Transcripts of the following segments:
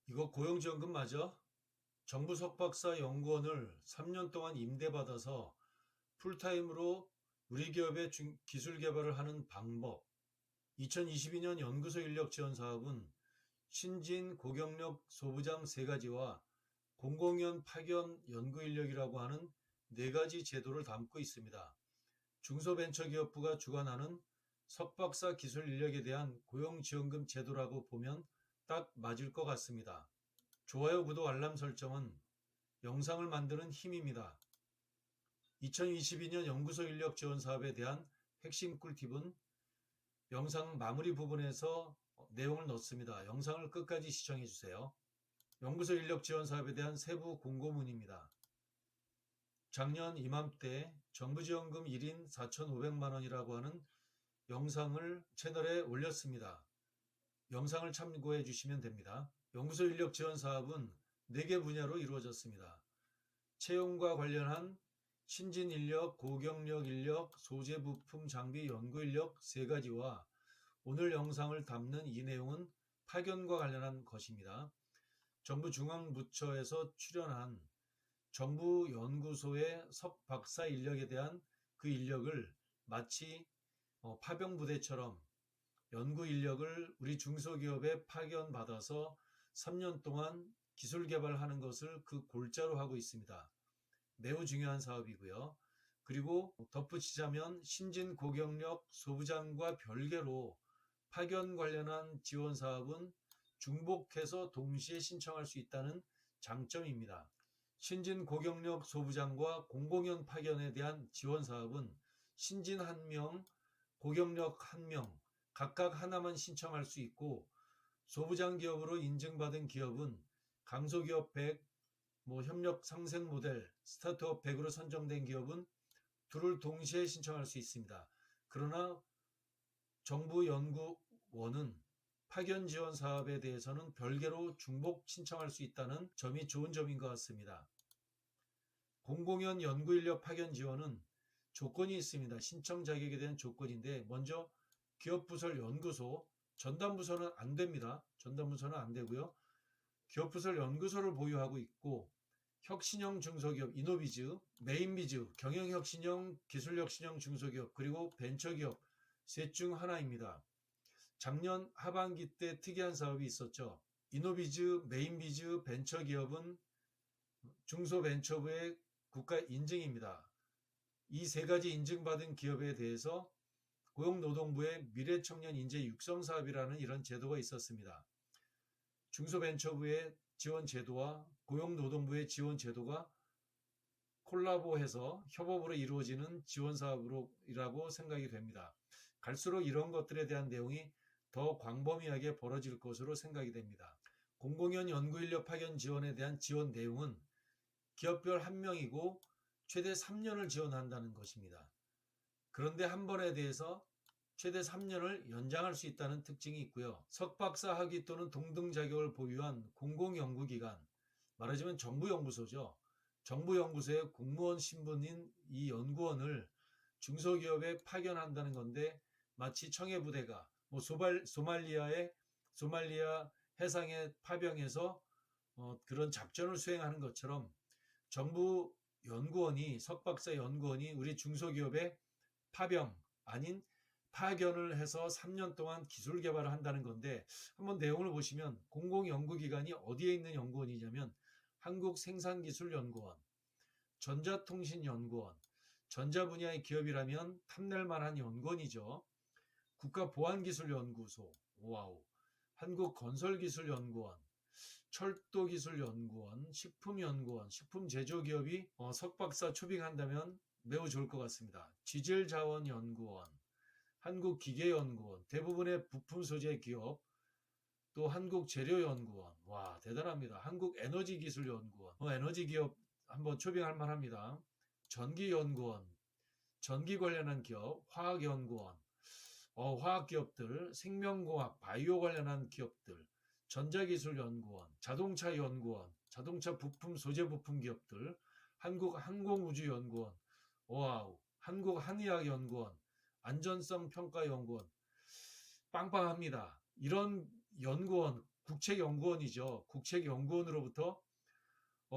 이거 고용지원금 맞아? 정부 석박사 연구원을 3년 동안 임대받아서 풀타임으로 우리 기업의 기술 개발을 하는 방법. 2022년 연구소 인력 지원 사업은 신진 고경력 소부장 3가지와 공공연 파견 연구 인력이라고 하는 4가지 제도를 담고 있습니다. 중소벤처기업부가 주관하는 석박사 기술 인력에 대한 고용지원금 제도라고 보면 딱 맞을 것 같습니다. 좋아요, 구독, 알람 설정은 영상을 만드는 힘입니다. 2022년 연구소 인력 지원 사업에 대한 핵심 꿀팁은 영상 마무리 부분에서 내용을 넣습니다. 영상을 끝까지 시청해 주세요. 연구소 인력 지원 사업에 대한 세부 공고문입니다. 작년 이맘때 정부지원금 1인 4,500만 원이라고 하는 영상을 채널에 올렸습니다. 영상을 참고해 주시면 됩니다. 연구소 인력 지원 사업은 4개 분야로 이루어졌습니다. 채용과 관련한 신진 인력, 고경력 인력, 소재 부품 장비 연구 인력 3가지와 오늘 영상을 담는 이 내용은 파견과 관련한 것입니다. 정부 중앙부처에서 출연한 정부 연구소의 석박사 인력에 대한 그 인력을 마치 파병부대처럼 연구 인력을 우리 중소기업에 파견받아서 3년 동안 기술 개발하는 것을 그 골자로 하고 있습니다. 매우 중요한 사업이고요. 그리고 덧붙이자면 신진 고경력 소부장과 별개로 파견 관련한 지원 사업은 중복해서 동시에 신청할 수 있다는 장점입니다. 신진 고경력 소부장과 공공연 파견에 대한 지원 사업은 신진 1명, 고경력 1명 각각 하나만 신청할 수 있고, 소부장 기업으로 인증받은 기업은 강소기업 100, 협력 상생 모델, 스타트업 100으로 선정된 기업은 둘을 동시에 신청할 수 있습니다. 그러나 정부 연구원은 파견 지원 사업에 대해서는 별개로 중복 신청할 수 있다는 점이 좋은 점인 것 같습니다. 공공연 연구인력 파견 지원은 조건이 있습니다. 신청 자격에 대한 조건인데, 먼저 기업부설 연구소, 전담부서는 안 됩니다. 전담부서는 안 되고요. 기업부설 연구소를 보유하고 있고, 혁신형 중소기업, 이노비즈, 메인비즈, 경영혁신형, 기술혁신형 중소기업, 그리고 벤처기업 셋 중 하나입니다. 작년 하반기 때 특이한 사업이 있었죠. 이노비즈, 메인비즈, 벤처기업은 중소벤처부의 국가 인증입니다. 이 3가지 인증받은 기업에 대해서 고용노동부의 미래청년 인재 육성 사업이라는 이런 제도가 있었습니다. 중소벤처부의 지원 제도와 고용노동부의 지원 제도가 콜라보해서 협업으로 이루어지는 지원 사업이라고 생각이 됩니다. 갈수록 이런 것들에 대한 내용이 더 광범위하게 벌어질 것으로 생각이 됩니다. 공공연 연구인력 파견 지원에 대한 지원 내용은 기업별 1명이고 최대 3년을 지원한다는 것입니다. 그런데 한 번에 대해서 최대 3년을 연장할 수 있다는 특징이 있고요. 석박사 학위 또는 동등 자격을 보유한 공공연구기관, 말하자면 정부연구소죠. 정부연구소의 공무원 신분인 이 연구원을 중소기업에 파견한다는 건데, 마치 청해부대가 소말리아 해상에 파병해서 그런 작전을 수행하는 것처럼 정부 연구원이, 석박사 연구원이 우리 중소기업에 파병 아닌 파견을 해서 3년 동안 기술 개발을 한다는 건데, 한번 내용을 보시면 공공연구기관이 어디에 있는 연구원이냐면 한국생산기술연구원, 전자통신연구원, 전자 분야의 기업이라면 탐낼 만한 연구원이죠. 국가보안기술연구소, 와우, 한국건설기술연구원, 철도기술연구원, 식품연구원, 식품제조기업이 석박사 초빙한다면 매우 좋을 것 같습니다. 지질자원연구원, 한국기계연구원, 대부분의 부품 소재 기업, 또 한국재료연구원, 와 대단합니다. 한국에너지기술연구원, 에너지 기업 한번 초빙할 만합니다. 전기연구원, 전기 관련한 기업, 화학연구원, 화학기업들, 생명공학, 바이오 관련한 기업들, 전자기술연구원, 자동차연구원, 자동차 부품, 소재 부품 기업들, 한국항공우주연구원, 와우, 한국한의학연구원, 안전성평가연구원, 빵빵합니다. 이런 연구원, 국책연구원이죠. 국책연구원으로부터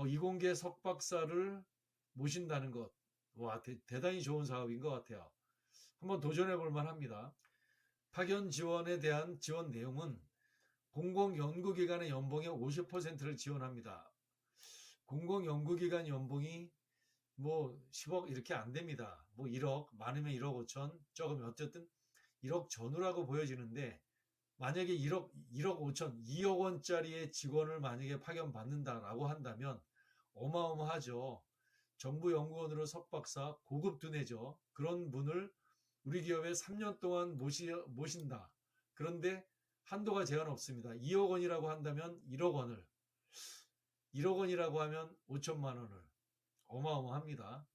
이공계 석박사를 모신다는 것. 와, 대단히 좋은 사업인 것 같아요. 한번 도전해 볼 만합니다. 파견 지원에 대한 지원 내용은 공공연구기관의 연봉의 50%를 지원합니다. 공공연구기관 연봉이 뭐 10억 이렇게 안 됩니다. 뭐 1억, 많으면 1억 5천, 적으면 어쨌든 1억 전후라고 보여지는데, 만약에 1억 5천, 2억 원짜리의 직원을 만약에 파견받는다라고 한다면 어마어마하죠. 정부 연구원으로 석박사 고급 두뇌죠. 그런 분을 우리 기업에 3년 동안 모신다. 그런데 한도가 제한 없습니다. 2억 원이라고 한다면 1억 원을, 1억 원이라고 하면 5천만 원을, 어마어마합니다.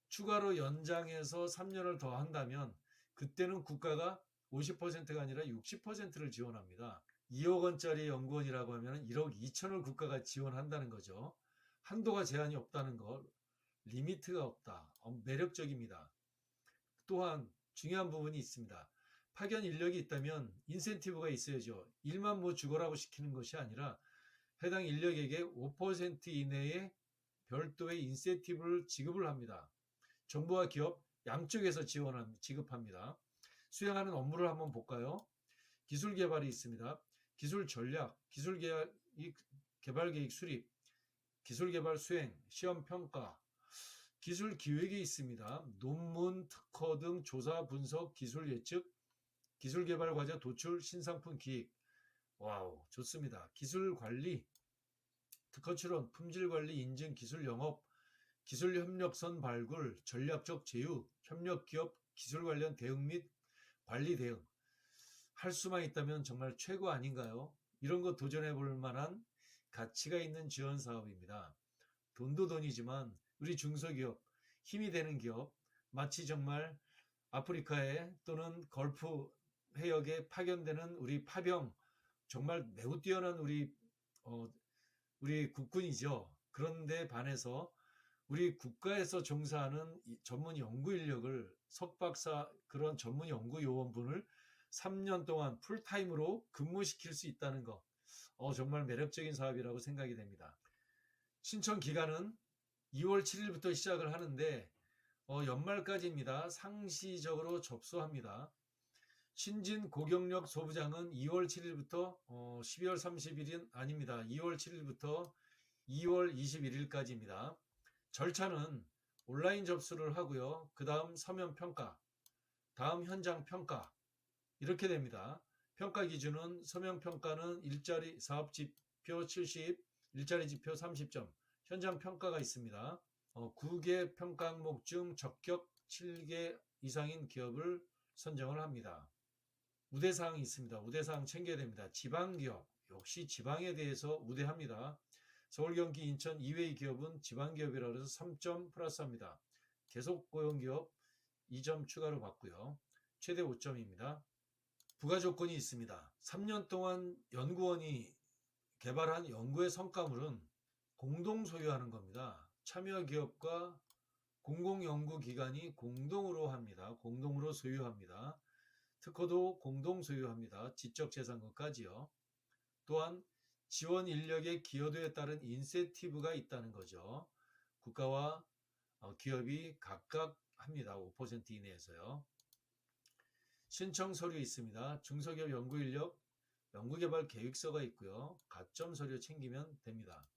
추가로 연장해서 3년을 더 한다면 그때는 국가가 50%가 아니라 60%를 지원합니다. 2억 원짜리 연구원이라고 하면 1억 2천을 국가가 지원한다는 거죠. 한도가 제한이 없다는 것, 리미트가 없다. 매력적입니다. 또한 중요한 부분이 있습니다. 파견 인력이 있다면 인센티브가 있어야죠. 일만 뭐 죽어라고 시키는 것이 아니라 해당 인력에게 5% 이내의 별도의 인센티브를 지급을 합니다. 정부와 기업 양쪽에서 지급합니다. 수행하는 업무를 한번 볼까요? 기술 개발이 있습니다. 기술 전략, 기술 개발 계획 수립, 기술 개발 수행, 시험 평가, 기술 기획이 있습니다. 논문, 특허 등 조사 분석, 기술 예측, 기술 개발 과제 도출, 신상품 기획. 와우, 좋습니다. 기술 관리, 특허 출원, 품질 관리, 인증, 기술 영업, 기술 협력선 발굴, 전략적 제휴, 협력 기업 기술 관련 대응 및 관리 대응. 할 수만 있다면 정말 최고 아닌가요? 이런 거 도전해 볼 만한 가치가 있는 지원 사업입니다. 돈도 돈이지만 우리 중소기업, 힘이 되는 기업, 마치 정말 아프리카에 또는 걸프 해역에 파견되는 우리 파병, 정말 매우 뛰어난 우리 국군이죠. 그런데 반해서 우리 국가에서 종사하는 전문 연구 인력을, 석박사 그런 전문 연구 요원분을 3년 동안 풀타임으로 근무시킬 수 있다는 거, 정말 매력적인 사업이라고 생각이 됩니다. 신청 기간은 2월 7일부터 시작을 하는데 연말까지입니다. 상시적으로 접수합니다. 신진 고경력 소부장은 2월 7일부터 12월 30일은 아닙니다. 2월 7일부터 2월 21일까지입니다. 절차는 온라인 접수를 하고요. 그 다음 서면 평가, 다음 현장 평가, 이렇게 됩니다. 평가 기준은 서면 평가는 일자리 사업 지표 70, 일자리 지표 30점, 현장 평가가 있습니다. 9개 평가 항목 중 적격 7개 이상인 기업을 선정을 합니다. 우대사항이 있습니다. 우대사항 챙겨야 됩니다. 지방기업, 역시 지방에 대해서 우대합니다. 서울, 경기, 인천 이외의 기업은 지방기업이라 해서 3점 플러스합니다. 계속 고용기업 2점 추가로 받고요. 최대 5점입니다. 부가 조건이 있습니다. 3년 동안 연구원이 개발한 연구의 성과물은 공동 소유하는 겁니다. 참여 기업과 공공연구기관이 공동으로 합니다. 공동으로 소유합니다. 특허도 공동 소유합니다. 지적재산권까지요. 또한 지원 인력의 기여도에 따른 인센티브가 있다는 거죠. 국가와 기업이 각각 합니다. 5% 이내에서요. 신청 서류 있습니다. 중소기업 연구인력, 연구개발 계획서가 있고요. 가점 서류 챙기면 됩니다.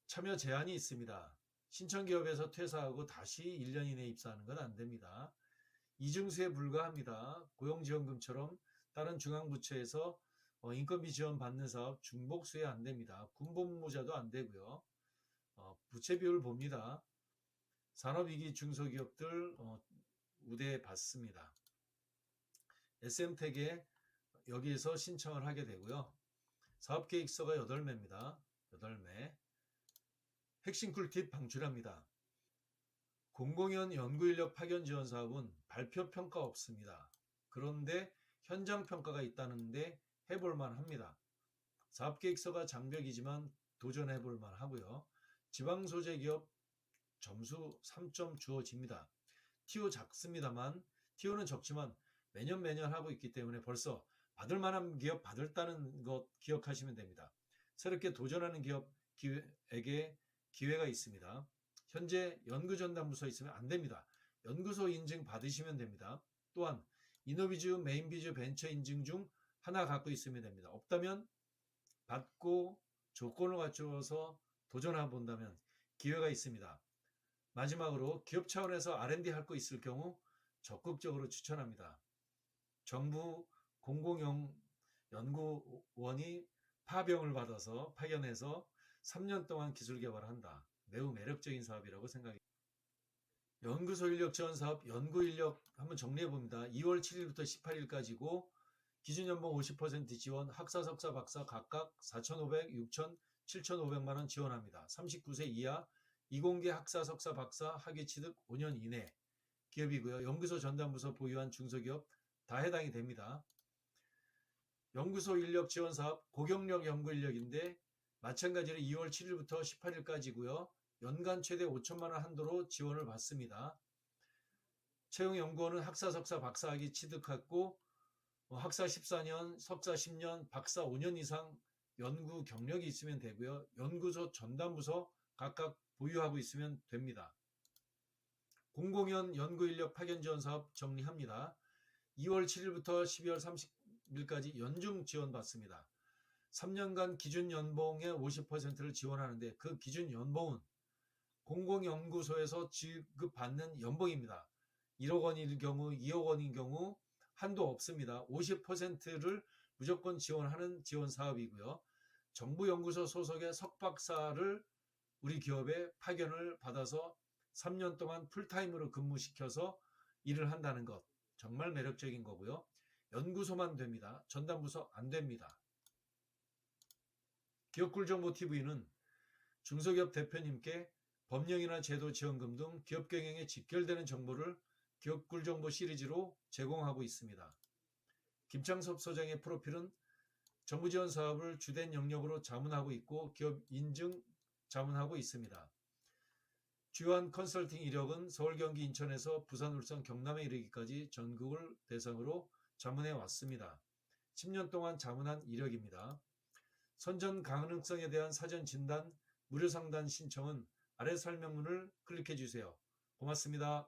참여 제한이 있습니다. 신청기업에서 퇴사하고 다시 1년 이내에 입사하는 건 안 됩니다. 이중수에 불과합니다. 고용지원금처럼 다른 중앙부처에서 인건비 지원 받는 사업 중복수에 안 됩니다. 군복무자도 안 되고요. 부채 비율 봅니다. 산업위기 중소기업들 우대 받습니다. SM택에 여기에서 신청을 하게 되고요. 사업계획서가 8매입니다. 8매. 핵심 꿀팁 방출합니다. 공공연 연구인력 파견 지원 사업은 발표 평가 없습니다. 그런데 현장 평가가 있다는데 해볼 만합니다. 사업계획서가 장벽이지만 도전해볼 만하고요. 지방 소재 기업 점수 3점 주어집니다. TO 작습니다만 TO는 적지만 매년 하고 있기 때문에 벌써 받을 만한 기업 받았다는 것 기억하시면 됩니다. 새롭게 도전하는 기업에게 기회가 있습니다. 현재 연구전담부서 있으면 안 됩니다. 연구소 인증 받으시면 됩니다. 또한 이노비즈, 메인비즈 벤처 인증 중 하나 갖고 있으면 됩니다. 없다면 받고 조건을 갖추어서 도전해 본다면 기회가 있습니다. 마지막으로 기업 차원에서 R&D 할 거 있을 경우 적극적으로 추천합니다. 정부 공공연구원이 파병을 받아서 파견해서 3년 동안 기술 개발을 한다. 매우 매력적인 사업이라고 생각합니다. 연구소 인력 지원 사업 연구 인력 한번 정리해 봅니다. 2월 7일부터 18일까지고 기준 연봉 50% 지원, 학사, 석사, 박사 각각 4,500, 6,000, 7,500만 원 지원합니다. 39세 이하 이공계 학사, 석사, 박사 학위 취득 5년 이내 기업이고요. 연구소 전담부서 보유한 중소기업 다 해당이 됩니다. 연구소 인력 지원 사업 고경력 연구 인력인데 마찬가지로 2월 7일부터 18일까지고요. 연간 최대 5천만 원 한도로 지원을 받습니다. 채용 연구원은 학사, 석사, 박사 학위 취득하고 학사 14년, 석사 10년, 박사 5년 이상 연구 경력이 있으면 되고요. 연구소 전담부서 각각 보유하고 있으면 됩니다. 공공연 연구인력 파견 지원 사업 정리합니다. 2월 7일부터 12월 30일까지 연중 지원 받습니다. 3년간 기준 연봉의 50%를 지원하는데 그 기준 연봉은 공공연구소에서 지급받는 연봉입니다. 1억 원일 경우, 2억 원인 경우 한도 없습니다. 50%를 무조건 지원하는 지원 사업이고요. 정부연구소 소속의 석박사를 우리 기업에 파견을 받아서 3년 동안 풀타임으로 근무시켜서 일을 한다는 것 정말 매력적인 거고요. 연구소만 됩니다. 전담부서 안 됩니다. 기업꿀정보TV는 중소기업 대표님께 법령이나 제도 지원금 등 기업 경영에 직결되는 정보를 기업꿀정보 시리즈로 제공하고 있습니다. 김창섭 소장의 프로필은 정부 지원 사업을 주된 영역으로 자문하고 있고 기업 인증 자문하고 있습니다. 주요한 컨설팅 이력은 서울, 경기, 인천에서 부산, 울산, 경남에 이르기까지 전국을 대상으로 자문해 왔습니다. 10년 동안 자문한 이력입니다. 선전 가능성에 대한 사전 진단, 무료 상담 신청은 아래 설명문을 클릭해 주세요. 고맙습니다.